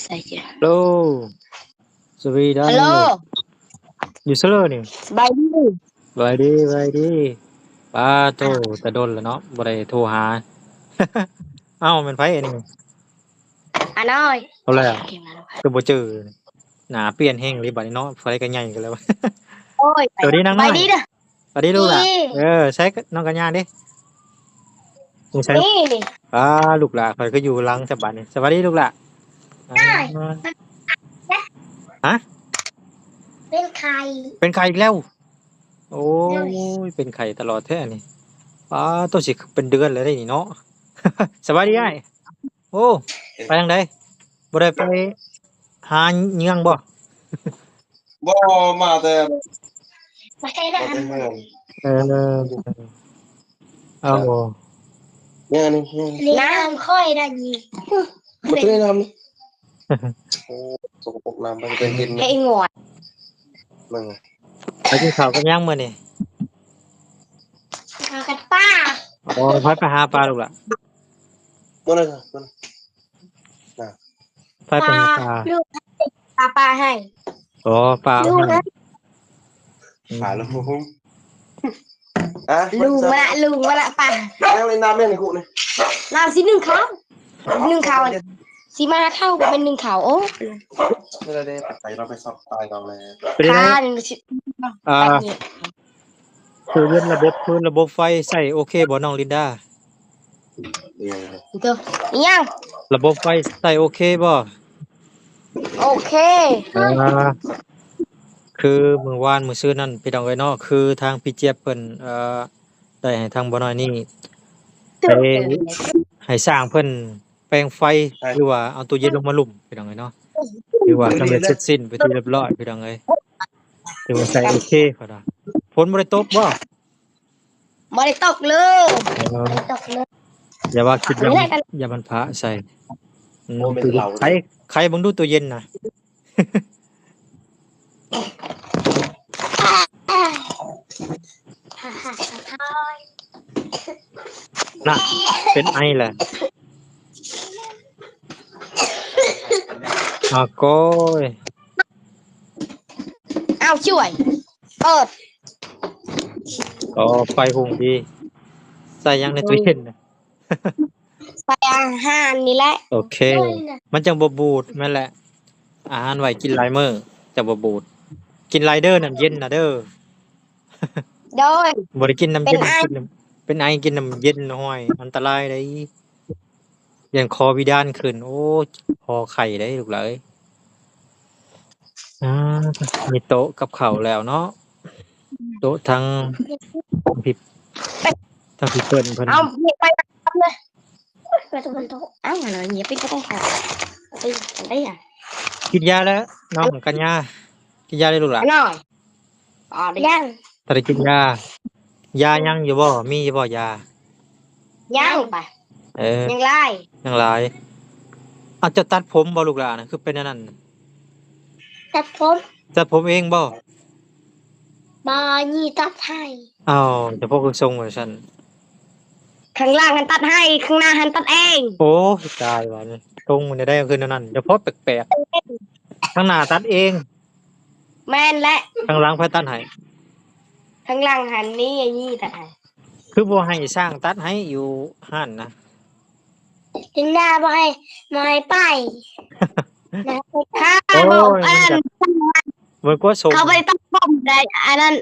ใส่เจ้าโลสวีดันฮัลโหลอยู่เซเลอร์นี่สบายดีบายดีป้าโตอ้าวแต่โดนแล้วเนาะบ่ได้โทรหาเอ้ามันไผอันนี้อาน้อยเอาแล้วเก่งมากลูกคือบ่เจอหน้าเปลี่ยนแฮงเลยบัดนี้เนาะไฟก็ใหญ่กันแล้ว โอ้ยไปสวัสดีนางน้อยสบายดีเด้อสวัสดีลูกหล่ะนี่ใช้น้องกัญญาดินี่ใช้นี่ป้าลูกหล่ะข่อยก็อยู่หลังฉบับนี่สวัสดีลูกหล่ะอ่าฮะเป็นใครเป็นไข้อีกแล้วโอ้เลยยเป็นไข้ตลอดแท้นี่ป้าตัวสิเป็นเดือนเลยได้นี่เนาะ สวัสดีอ้ายโอ้ไปทางใดบ่ได้ไปหาเหยื่องบ่บ่มาแต่ไม่ใช่มานะแต่เมืองเออเอาบ่ เนี่ยนี่น้ำค่อยได้ยีบ่ได้ทำนี่โอ้สกปรกน้ำมันเป็นดิน ให้งวด มึง ไปกินข้าวกับหยังมื้อนี่ เอากันป้าอ๋อไปหาปลาลูกหล่ะ บ่ได้ค่ะบ่ได้ ไปหาปลา ลูกปลาให้ อ๋อปลา ลูกนะ ขาแล้วผมอ่ะ ลุงมาละปลา นั่งเล่นน้ำแม่ในคุนี่ น้ำสิหนึ่งเขาสีมาเข้าก็เป็นหนึ่งเขาโอ้ ไม่ได้ไปเราไปสอบตายก่อนเลย เป็นไง ค่ะหนึ่งสิ อ่าคือเรื่องระบบไฟใส่โอเคบ่น้องลินดา เดี๋ยว ตัวยัง ระบบไฟใส่โอเคบ่ โอเค อ่าคือมื้อวานมื้อซื่อนั้นพี่น้องเอ้ยเนาะคือทางพี่เจี๊ยบเพิ่นได้ให้ทางบ่น้อยนี่ไปให้สร้างเพิ่นแปลงไฟหรือว่าเอาตู้เย็นลงมาลุ่มพี่น้องเอ้ยเนาะหรือว่าสำเร็จเสร็จสิ้นไปที่เรียบร้อยพี่น้องเอ้ยถือว่าใส่โอเคเขาดาฝนบ่ได้ตกบ่ ไม่ได้ตกเลย เออ ไม่ได้ตกเลย อย่าว่าคิดอย่ามันพระใส่ตู้เย็นใครเบิ่งดูตู้เย็นน่ะ น่ะเป็นไอแหละโก้ย เอาช่วยเปิด ก็ไฟหุงดีใส่ยังในตู้เย็นน่ะ ไปอาหารนี่แหละ โอเค มันจังบ่บูดแม่นแหละ อาหารไว้กินหลายมื้อจะบ่บูด กินหลายเด้อน้ำเย็นน่ะเด้อ โดย บ่ได้กินน้ำเย็น เป็นไอ กินน้ำเย็นห้อยอันตรายได้ยันคอวิดานขึ้น โอ้คอไข้ได้ลูกหลานเอ้ยอามีโต๊ะกับข้าวแล้วเนาะโต๊ะทางพี่ทางพี่เพิ่น เอาไปเลยไปตรงนั้นโต๊ะเอาอะไรเงี้ยไปก็ต้องขอไปได้ยัง กินยาแล้วน้องกัญญากินยาได้ลูกหลาน หน่อยอ๋อได้ยัง ถ้าได้กินยา ยายังอยู่บ่มีอยู่บ่ยา ยังไป เออ ยังไล่ ยังหลายอาจจะตัดผมบ่ลูกหลานน่ะคือเป็นอันนั้น ตัดผม ตัดผมเองบ่ บายี่ตัดให้ อ้าวจะพวกคือทรงว่าซั่น ข้างล่างหันตัดให้ข้างหน้าหันตัดเอง โอ้ยตายว่ะนี่ทรงมันจะได้คืออันนั้นเฉพาะแปลกๆข้างหน้าตัดเอง แม่นและ ข้างหลังไผตัดให้ ข้างล่างหันนี้ไอ้ยี่ตัดให้ คือบ่ให้สร้างตัดให้อยู่ห้านนะ ถึงหน้าบ่ให้ไปนะข้า โอ้ บอก ย อันนั้น มันก็ทรง เขาไปตัดผมได้อันนั้น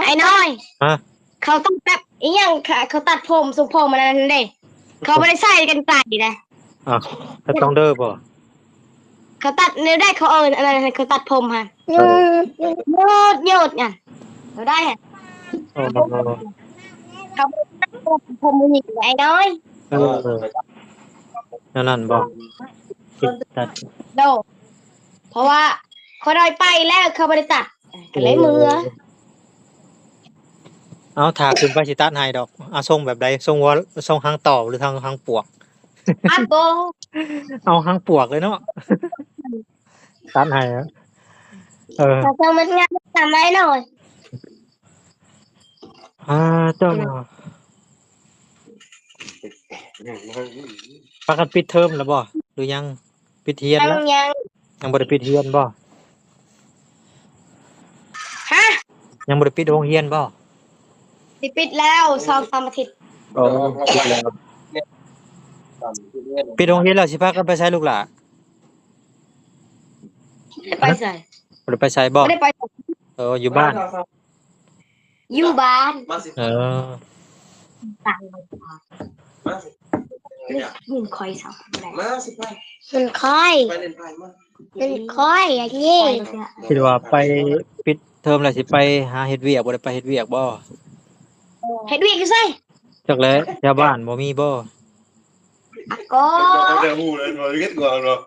ไอ้น้อย ฮะ เขาต้องแบบอีหยังค่ะเขาตัดผมทรงผมอันนั้นเด้เขาไม่ได้ใส่กันไกลนะ อ้าวถ้าต้องเด้อบ่ เขาตัดเนื้อได้เขาอันนั้นเขาตัดผมฮะโยดไงเขาได้ฮะ โอ้ เขาตัดผมมันอีกไอ้น้อย เออนั่นบ่ตัด โดเพราะว่าเขาได้ไปแล้วเขาไม่ได้ตัดก็เลยมือ เอาถาขึ้นไปสิตัดให้ดอกเอาทรงแบบใดทรงหัวทรงหางต่อหรือทางหางปวก อัดโบ เอาหางปวกเลยเนาะตัดให้อะเออ เขาจะมันงานทำไรหน่อย เจ้าปากันปิดเทอมแล้วบ่หรือยังปิดเรียนแล้ว ยัง ยังบ่ได้ปิดเรียนบ่ ฮะ ยังบ่ได้ปิดโรงเรียนบ่ ปิดแล้ว2-3 อาทิตย์ อ๋อปิดแล้วปิดโรงเรียนแล้วสิพากันไปใช้ลูกหล่ะ ไม่ได้ไปใส่ บ่ได้ไปใช้บ่ ไม่ได้ไป อยู่บ้าน อยู่บ้าน เออ ต่างยิงคอยสาวมันคอยมันคอยอย่างนี้ คิดว่าไปปิดเทอมแล้วสิไปหาเฮ็ดเวียกบ่ได้ไปเฮ็ดเวียกบ่ เฮ็ดวิ่งก็ใส่ จักแลแถวบ้านบ่มีบ่ ก็ Ada mulai balik gua loh.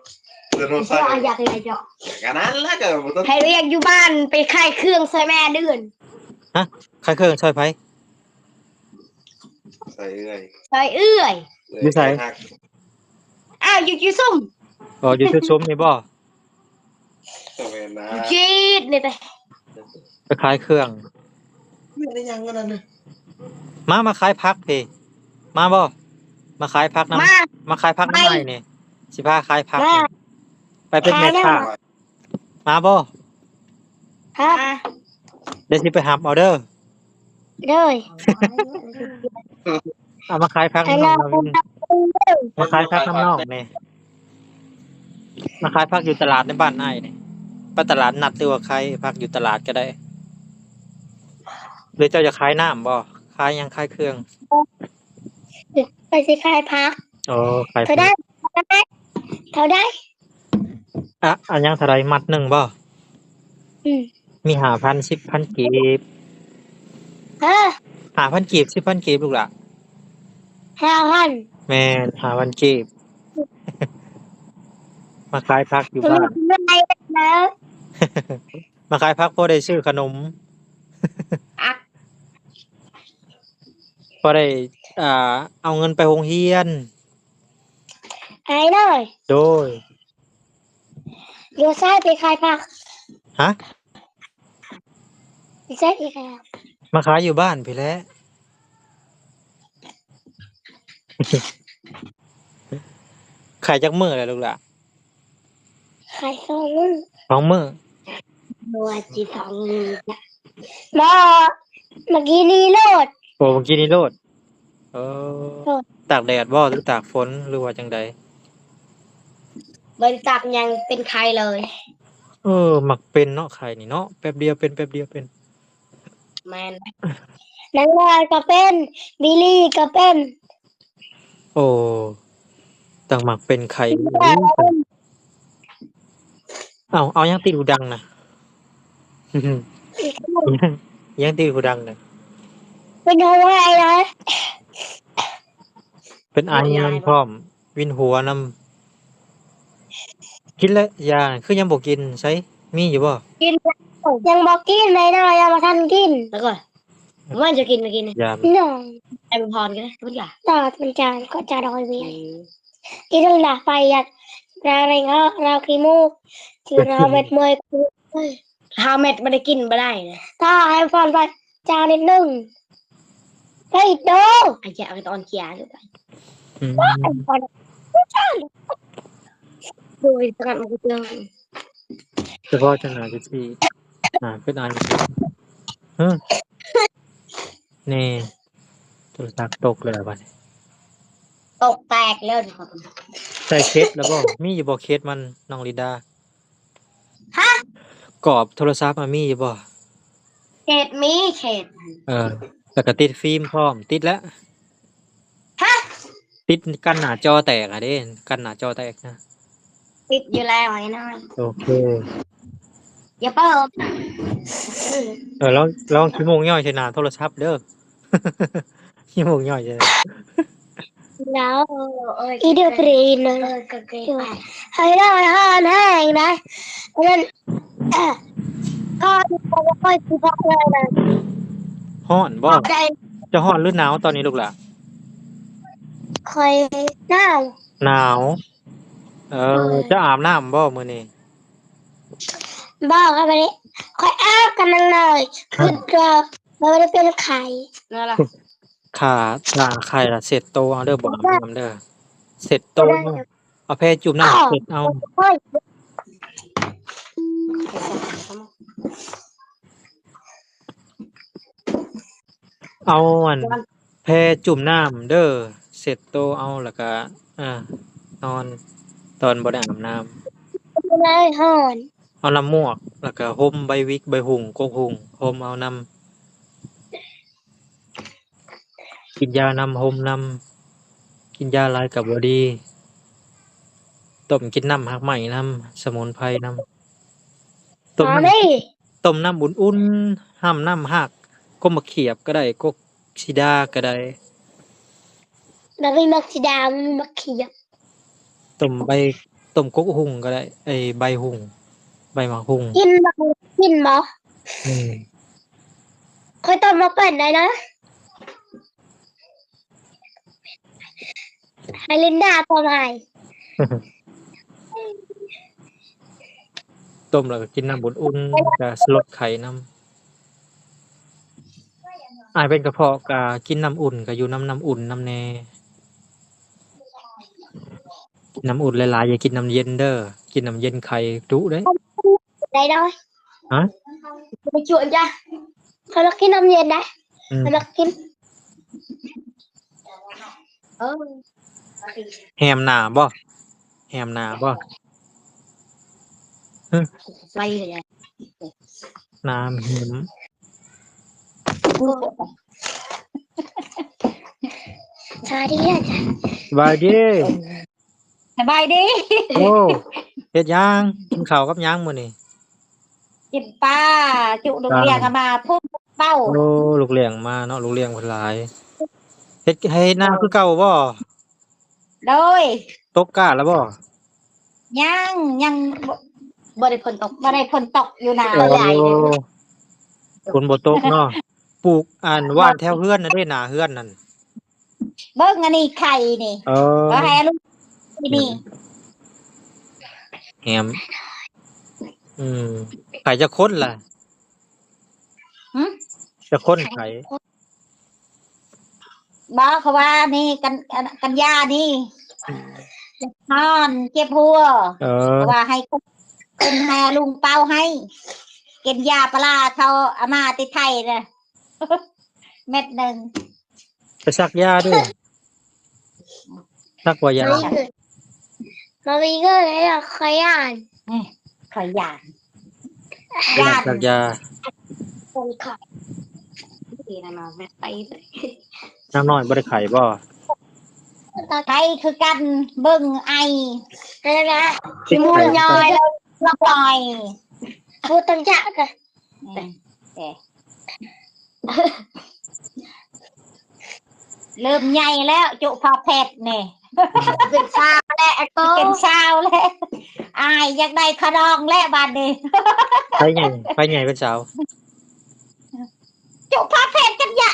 Terus ก็อยากเลยจ้ะ kanan lah kan betul. ให้เรียกอยู่บ้านไปค่ายเครื่องใส่แม่เดือน ใครเครื่องช่วยไผ Saya đây. ใส่เอื้อย Như thế. อ้าวอยู่ซุ่ม อยู่ซุ้มๆนี่บ่ Sampai อยู่ nah. จีดนี่ไป ไปขายเครื่อง Ini ada yang mana nih? มาขายผักพี่มาบ่มาขายผักนำ มา มาขายผักน้ำใหม่นี่สิพาขายผัก มา นี่ไปเป็นแม่ค้ามาบ่ ฮะ เดี๋ยวสิไปหับเอาเด้อ เลย เอามาขายผัก ให้ น้ำน น้ อ อง ง มาขายผักน้ำนอกนี่มาขายผักอยู่ตลาดในบ้านอ้ายนี่ไปตลาดนัดหรือว่าขายผักอยู่ตลาดก็ได้หรือเจ้าจะขายน้ำบ่ขายหยังขายเครื่อง ไปสิค่ายพัก อ๋อขาย เขาได้เขาได้ อันยังเท่าไหร่มัดหนึงบ่ อืม มี5,000 10,000กีบ ฮะ 5,000กีบ10,000กีบลูกหล่ะ 5,000 แม่น5,000กีบ มาขายผักอยู่บ้าน มันไม่ได้นะ มาขายผักพอได้ซื้อขนม อัก พอได้เอาเงินไปโรงเรียน ไอ้เลย โดย เดี๋ยวซ้ายไปค่ายพัก ฮะ เดี๋ยวซ้ายไปค่ายพัก มาขายอยู่บ้านพี่แหล้ว ขายจักมื้อแหละลูกหล่ะ ขาย2 มื้อ 2มื้อ บัวจี2 มื้อจ้ะมาเมื่อกี้นี่โลด โอ้เมื่อกี้นี่โลดเออ โลด ตากแดดบ่หรือตากฝนหรือว่าจังใด บริจาคยังเป็นใครเลย มักเป็นเนาะไข่นี่เนาะแป๊บเดียวเป็นแป๊บเดียวเป็น แมนนังลอยก็เป็นบิลลี่ก็เป็น โอ้ต่างมักเป็นไข่เอายังติดหูดังนะ ยังติดหูดังนะ เป็นอะไรนะ เป็นไอมันพร้อม วินหัวนำกินแล้วยาคือยังบ่กินใช้มีอยู่บ่ กินยังบอกกินเลยนะยังมาทันกินแล้วก่อนมันจะกินเมื่อกี้นี่ ยา น้องไอ้บุญพรกันนะทุกอย่างต่อเป็นจานก็จะรอยเวียนกินต้องด่าไฟอยากอะไรเงาเราขี้มูกที่เราเม็ดมวย5 เม็ดไม่ได้กินไม่ได้เลยถ้าให้ฟันไปจานนิดนึงไปดูไอ้เจ้าไอ้ตอนเคียร์ด้วย อืม ไอ้ฟันจานดูอีกสักมันก็เจอ เฉพาะจังหวะที่เป็นไอนี่โทรศัพท์ตกเลยบัดนี้ ตกแตกเลยครับ ใส่เคสแล้วบ่มีอยู่บ่เคสมันน้องลิดา ฮะ กรอบโทรศัพท์มีอยู่บ่ เขตมีเขต แล้วก็ติดฟิล์มพร้อมติดแล้ว ฮะ ติดกันหน้าจอแตกเด้กันหน้าจอแตกนะ ติดอยู่แล้วไอ้น้อย โอเค อย่าเปิด ลองขี้โมงย่อยใส่หน้าโทรศัพท์เด้อ ขี้โมงย่อยใช่ แล้วอีเดียกรีนเลยให้ได้ห้านแห้งนะนั่นก็ค่อยคือพักเลยนะ ฮ้อนบ่ ใจ จะฮ้อนหรือหนาวตอนนี้ลูกหล่ะ คอยหน้า หนาว จะอาบน้ำบ่มื้อนี้ บอกกันไปนี้คอยอาบกันนั่งเลยคือเราไม่ได้เป็นไข่นั่นแหละ ขาล้างไข่ละเสร็จโตเอาเด้อบ่อาบน้ำเด้อเสร็จโตเอาแพรจุ่มน้ำเสร็จเอา ค่อย เอาอันแพจุ่มน้ำเด้อเสร็จโตเอาแล้วก็อ่านอนตอนบ่ได้อาบน้ำ เลยหอน เอาน้ำมวกแล้วก็ห่มใบวิกใบหุ่งกกหุ่งห่มเอาน้ำกินยาน้ำห่มน้ำกินยาหลายก็บ่ดีต้มกินน้ำหักไหม้น้ำสมุนไพรน้ำต้ม มา น้ ดิ ำต้มน้ำอุ่นๆห้ามน้ำหักก็มาเขียบก็ได้กกซิดาก็ได้ เราไม่มักสีดำไม่มักเขียบ ต้มใบต้มกกหุ่งก็ได้ไอ้ใบหุ่งใบหมากหุ่ง กินบ่กินบ่ อืม เคยต้มมาเป็นได้นะให้ลินดาตัวใหม่ ต้มแล้วก็กินน้ำอุ่นๆก็ลดไข่น้ำอายเป็นกระเพาะก็กินน้ำอุ่นก็อยู่น้ำอุ่นน้ำแน่ น้ำอุ่นหลายๆอย่ากินน้ำเย็นเด้อกินน้ำเย็นไข่ดุเด้ ได้ด้อย ฮะ ไปชวนจ้ะเขาลักกินน้ำเย็นได้ อืม เขาลักกินเออ แฮมหนาบ่แฮมหนาบ่ ไปเลย น้ำแฮม สวัสดีจ้ะ สบายดี สบายดี โอ้เฮ็ดหยังกินข้าวกับหยังมื้อนี้ กินปลาจุโรงเรียนกันมาทุ่มเป้า โอ้ลูกเลี้ยงมาเนาะลูกเลี้ยงเพิ่นหลายเฮ็ดให้หน้าคือเก่าบ่ โดย ตกกาแล้วบ่ ยัง บ่ได้ผลตก บ่ได้ฝนตกอยู่นะ โอ้ฝนบ่ตกเนาะปลูกว่านแถวเฮือนนั่นเด้หน้าเฮือนนั่น เบิ่งอันนี้ไข่นี่ เออ ก็ให้ลูกนี่ แฮมไข่จะข้นล่ะ หึ จะข้นไข่ บอกเขาว่านี่กันยานี่นอนเจ็บหัว เออ ว่าให้เป็นให้ลุงเป้าให้กินยาปลาเขาเอามาติไทยนะ เม็ดหนึ่ง ไปซักยาด้วยซักว่ายา มาวีก็เลยอ่ะขยัน ขอยยาน ซักยา คนขับดีนะมาไม่ไปเลย น้ำน้อยบ่ได้ไข่บ่ ไทยคือกันเบิ่งไอ นั่นนะ ติด มู ไข่ ลยอยแล้วละปล่อย พูดตั้งจะกัน เริ่มใหญ่แล้วจุพาเพชรนี่ เป็นซาแหละก็ เป็นสาวแล้วอายอยากได้ขะดองและบาดนี้ ไปใหญ่เป็นสาว จุพาเพชรกันยา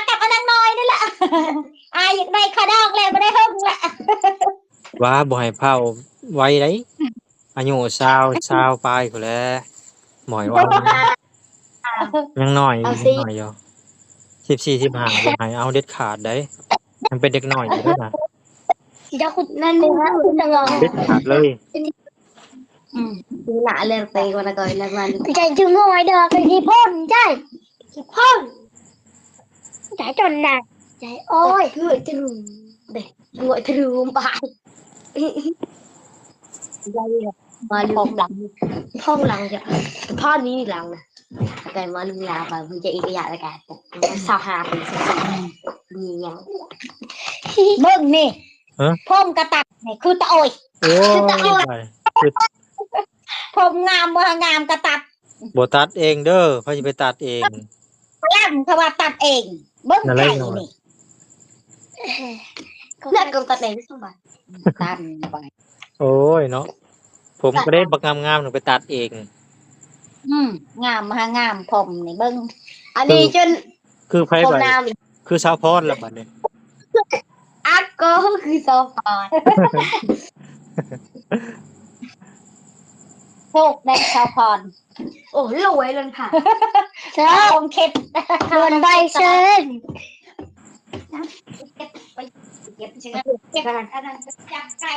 กับอันนั้นน้อยนี่แหละ อายอยากได้ขะดองแล้วไม่ได้หึงละ ว่าบ่ให้เผาไว้ได้อายุ20ปลายพุ่นแหละหมอยว่ายังน้อยอยู่14 15บ่ให้เอาเด็ดขาดได้มันเป็นเด็กน้อยอยู่เด้อนะ จะคุณนั่นนี่นะคุณจะงง เด็ดขาดเลย หนาเลยไปวันละก่อนละวันใจจึงงอยเด้อไปที่พ่นใจที่พ่นใจจนหนักใจโอ้ยงอยทะลุเด็กงอยทะลุไปมาลืมหลังพ่อหลังจะพ่อนี้หลังนะแต่มาลืมลาไปมันจะอีกอย่างละกันสาวหาเป็นสาวมีอย่าง เบิ่งนี่พ่มกระตัดนี่คือตะโอย โอ้ย พ่มงามบ่งามกระตัด บ่ตัดเองเด้อเพิ่นสิไปตัดเอง ล่ำเขาว่าตัดเอง เบิ่งไก่นี่ เลือกกับตัดเองสบาย ตัดไป โอ้ยเนาะผมก็ได้บักงามๆหนูไปตัดเอง งามงามผมนี่เบิ่ง อันนี้จน คือไผ ผม ไป น้ คือสาวพรแล้วบัดนี้ ำอัดก็คือโซฟา โชคได้ชาวพร โอ้รวยเลยค่ะเชิ ช ญ มเข็ด โดนใบเชิญ เก็บเชื้อเก็บอันนั้นจับไก่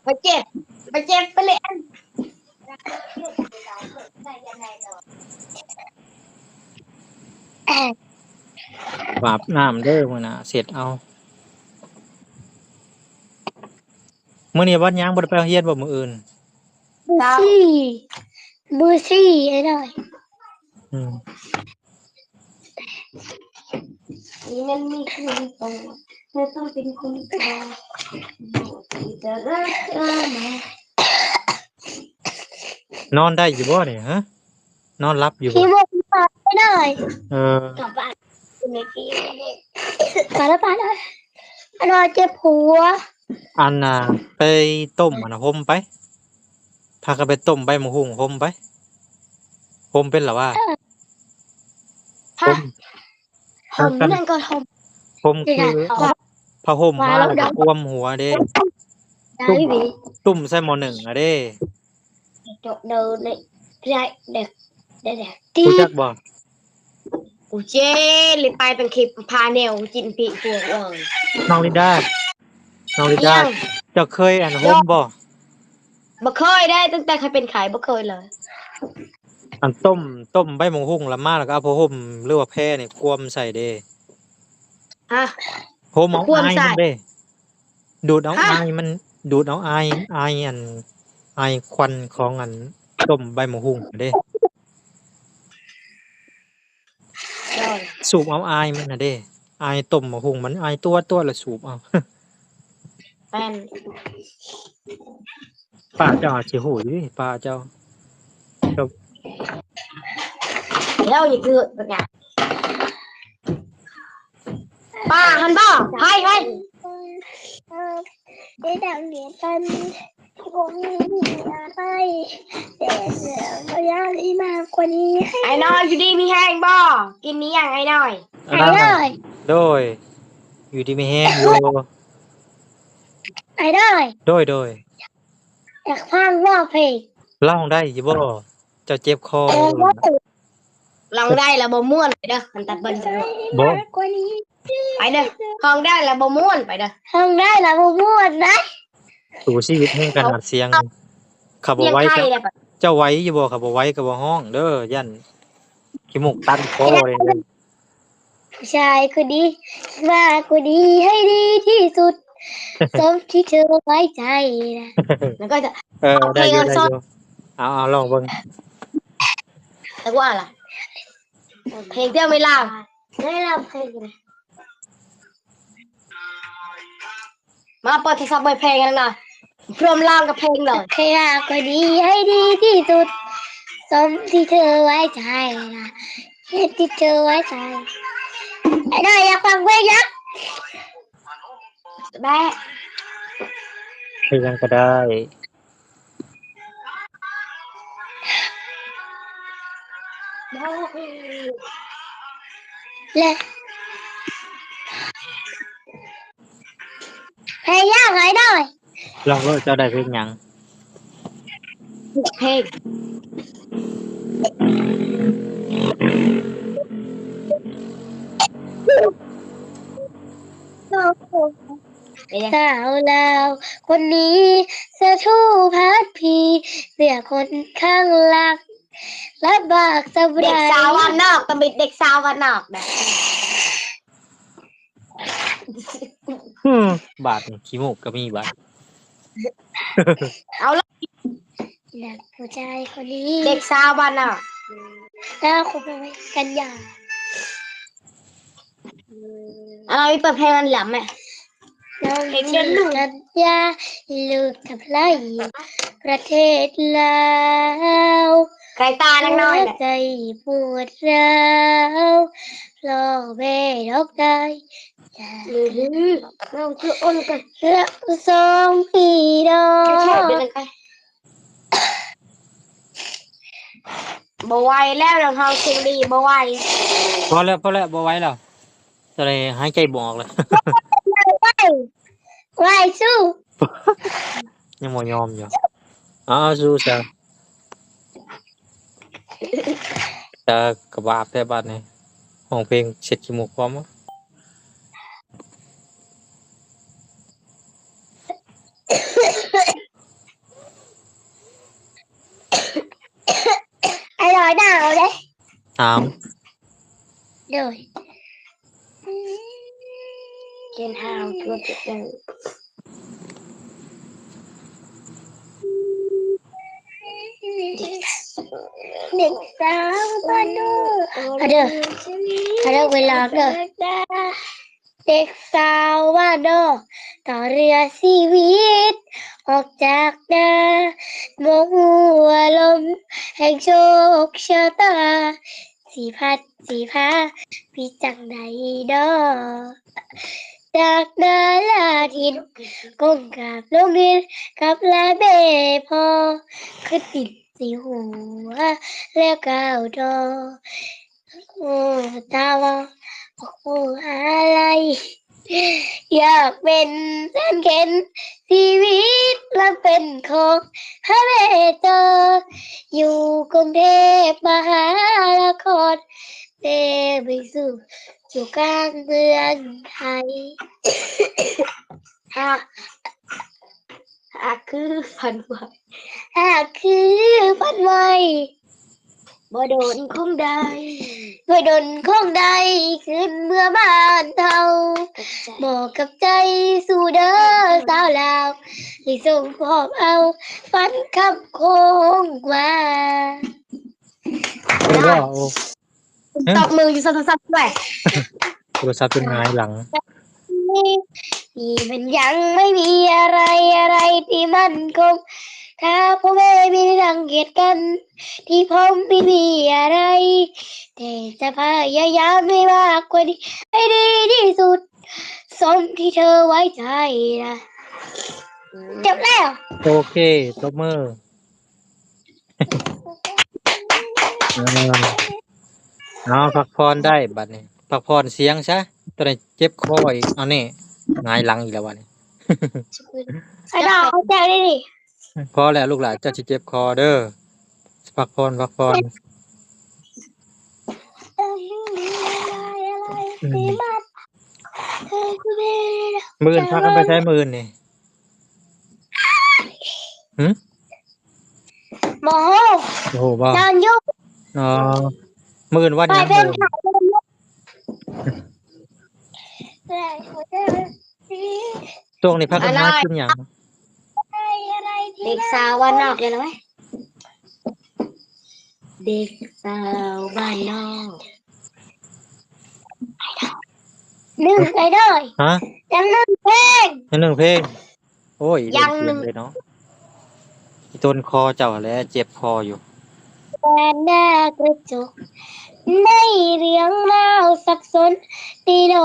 ไปเจ็บไปเลย ได้ยังไงเนาะ อาบน้ำเด้อมื้อน่ะเสร็จเอามื้อนี้วันหยังบ่ได้ไปโรงเรียนบ่มื้ออื่น ซี่บูซี่ไอ้หน่อย อืม นี่มันมีคนโตเธอต้องเป็นคนโตที่จะรักเธอมาน อนได้อยู่บ่เนี่ยฮะนอนหลับอยู่บ่ พี่โมกมาไม่ได้ เออก ลับบ้านในพี่กลับบ้านเลยอร่อยเจ็บหัว อันน่ะไปต้มอันน่ะห่มไปพากันไปต้มใบมะฮุ่งห่มไปห่มเป็นเหรอวะ ฮะ ห่ม ผมนั่นก็ทม ห่ม ที่ คื ไหน อ เขา ผ้าห่ม ว่า มา แล้ว แล้วก็กวมหัวเด้ ได้บี ตุ่มใส่หม้อหนึ่งอะเด้ จบเดินเลยได้เด็กได้เด็กตี รู้จักบ่ กูเจเลยไปเป็นคลิปพาแนวจินปีพวกเลย น้องลิดาน้องลิดา ยัง เจ้าเคยอันห่มบ่ บ่เคยได้ตั้งแต่เคยเป็นขายบ่เคยเลย อันต้มใบมะฮุ่งแล้วมาแล้วก็เอาผ้าห่มหรือว่าแพรนี่กวมใส่เด้ ฮะ ห่มเอา กวม อาย ใส่ มันเด้ดูดเอา ฮะ อายมันดูดเอาอายอันอายควันของอันต้มใบมะฮุ่งเด้ ได้ สูบเอาอายมันน่ะเด้อายต้มมะฮุ่งมันอายตัวละสูบเอา แป้น ป้าเจ้าสิฮู้อยู่ป้าเจ้า แล้วนี่คือเป็นไงป้าหันบ่ให้ได้ดังเดียกันผมมีอะไรแต่เสือก็ยากที่มากกว่านี้ไอ้น้อยอยู่ดีมีแห้งบ่กินนี้อย่างไอ้น้อย อันนั้นน่ะโดย อยู่ดีมีแฮงอยู่ ไอ้น้อย โดย อยากฟังว่าเพลง ร้องได้อยู่บ่เจ้าเจ็บคอ ลองได้แล้วบ่ม่วนไปเด้อมันตัดเบิ้ลไป บ่ กว่านี้ไปเด้อห้องได้แล้วบ่ม่วนไปเด้อห้องได้แล้วบ่ม่วนนะ สู่ชีวิตแห่งการอัดเสียงขับบ่ เรียก ไหว้ ไทย เจ้า ได้ปะ เจ้าไหว้อยู่บ่ขับบ่ไหว้ก็บ่ฮ้องเด้อยันขี้มูกตันคอเลยเด้อ ผู้ชายคนนี้ว่าคนนี้ให้ดีที่สุด สมที่เธอไว้ใจนะแล้วก็จะ ได้อยู่ เอาเพลง ได้อยู่เอาลองเบิ่ง แล้วว่าล่ะเพลงเที่ยวไม่ลาวไม่ลาวเพลงนะมาเปิดโทรศัพท์เปิดเพลงกันหน่อยพร้อมล่างกับเพลงเลยใครรักคนนี้ให้ดีที่สุด สมที่เธอไว้ใจนะเหตุที่เธอไว้ใจไอ้ได้อยากฟังเพลงยักษ์แม่ เพลงยังก็ได้ เลยเพลงยากไหมได้ ลองเด้อเจ้าได้เพลงหยัง เพลงสาวลาวคนนี้สะทูพัดพีเสียคนข้างหลักและบากสบายเด็กสาววันนอกต้องเป็นเด็กสาววันนอกนะ บาดนี่ขี้มูกก็มีบาด เอาละเด็กผู้ชายคนนี้เด็กสาววันนอกแล้วคุยไปกันยาเราไปเปิดเพลงมันแหลมไหมเราเห็นกันลูกกันยาลูกกับไล่ประเทศลาวใครตานังน้อยใจปวดร้าวรอแม่ดอกได้เราคืออ้นกันเลือกสองพี่น้องบ่ไหวแล้วเราเฮาเสียงดีบ่ไหว พอแล้วบ่ไหวแล้วจะได้หายใจบ่ออกเลย ไหวสู้ ยังบ่ยอมอยู่เอาสู้ซะแต่กระบาดแต่บาดนี่ห้องเพลงเช็ดขี้มูกพร้อมบ่ ไอ้ร้อยดาวเลย ถาม เลย เขียนหาวตัวเด็กเด็กสาวบ้านนอกเด้อเวลาเด้อเด็กสาวบ้านนอกต่อเรือชีวิตออกจากนาโมหัวลมแห่งโชคชะตาสีพัดสีพาพี่จังใดดอจากนาลาทินก้มกับลงดินกับลาเบพอขึ้นติดสีหัวแล้วก้าวดอโอ้ตาวาโอ้อะไรอยากเป็นแสนเข็นชีวิตและเป็นของพระเมตตาอยู่กรุงเทพมหานครเตไปสู่อยู่กลางเมืองไทยหากคือฝันไว้หากคือฝันไว้บ่โดนคงได้บ่โดนคงได้ขึ้นเมื่อบ้านเฮาบอกกับใจสู่เด้อสาวลาวให้ส่งพอบเอาฝันคำโคงว่า เออว่าโอ้ ตบมืออยู่สั่นๆด้วย โทรศัพท์เป็นหงายหลัง นี่มันยังไม่มีอะไรที่มันคงถ้าพ่อแม่ไม่ได้รังเกียจกัน ที่ผมไม่มีอะไร แต่จะพยายามไม่มากกว่านี้ให้ดีที่สุด สมที่เธอไว้ใจนะจบแล้ว โอเคตบมือเอาพักผ่อนได้บัดนี้พักผ่อนเสียงซะตัวนี้เจ็บคออีกเอานี่หงายหลังอีกแล้ววันนี้ ไอ้ดาวเข้าใจได้ดิ พอแล้วลูกหลานเจ้าสิเจ็บคอเด้อพักผ่อนมื้ออื่นพากันไปใช้มื้ออื่นนี่ หมอ โอ้โหบ่ นอนยุ่ง อ๋อมื้ออื่นวัน ไป หยัง เป็ มื้ น อ ข่าวช่วงนี้พากันหากินหยัง เด็กสาวบ้านนอกเลยนะไหมเด็กสาวบ้านนอกนึ่งไปด้วย ฮะ ยังนึ่งเพลง นั่นหนึ่งเพลงโอ้ย ยั เล่น ง เสียงเลยเนาะอีต้นคอเจ้าแหล้วเจ็บคออยู่ แฟนหน้ากระจกในเรื่องราวสับสนตีโล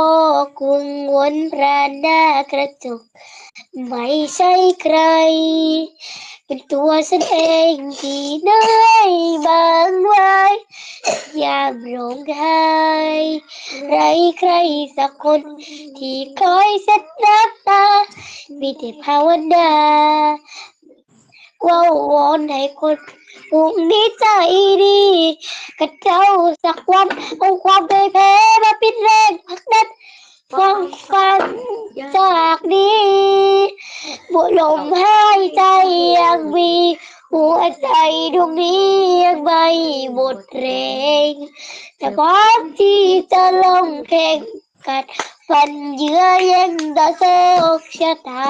กกุงวนพรานหน้ากระจกไม่ใช่ใคร เป็นตัวฉันเองที่ได้บางไว้ยามร้องไห้ไรใครสักคนที่คอยเช็ดน้ำตามีแต่ภาวนาว่าวอนให้คนพรุ่งนี้ใจดีกับเจ้าสักวันเอาความเคยแพ้มาปิดแรงผลักดันความฝันจากนี้บุลมหายใจยังมีหัวใจดวงนี้ยังไม่หมดแรงแต่ความที่จะลงแข่งกันฟันเยื้อยังต่อโชคชะตา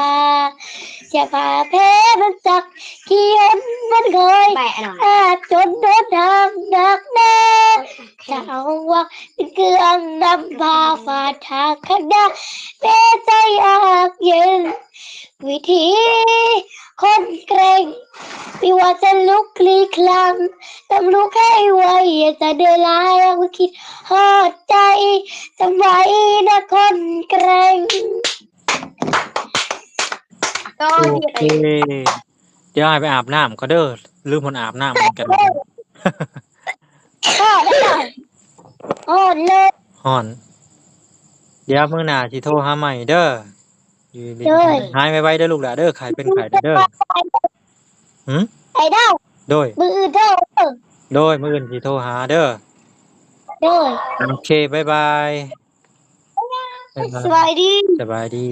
จะพาแพ้มันสักเขียนมันเคยอาจจนโดนทำหนักแน่จะเอาว่าเป็นเครื่องนำพาฝ่าทางข้างหน้าแม้ใจอาบเย็นวิธีคนเกรงไม่ว่าจะลุกคลีคลำต้องลุกให้ไวอย่าจะเดินลายยังคิดหอดใจจะไว้นะคนเกรง ก็ โอเคเดี๋ยวให้ไปอาบน้ำก็เด้อลืมคนอาบน้ำเหมือนกัน ก็ได้เลยโอ้เลย ฮ้อน เดี๋ยวมื้อหน้าสิโทรหาใหม่เด้ออยู่ดีหายไวๆเด้อลูกหลานเด้อไข้เป็นไข้เด้อหืม ไอ้ดาว โดย มืออื่นเด้อ มื้ออื่นสิโทรหาเด้อ เด้อ โอเคบ๊ายบาย สบายดี สบายดี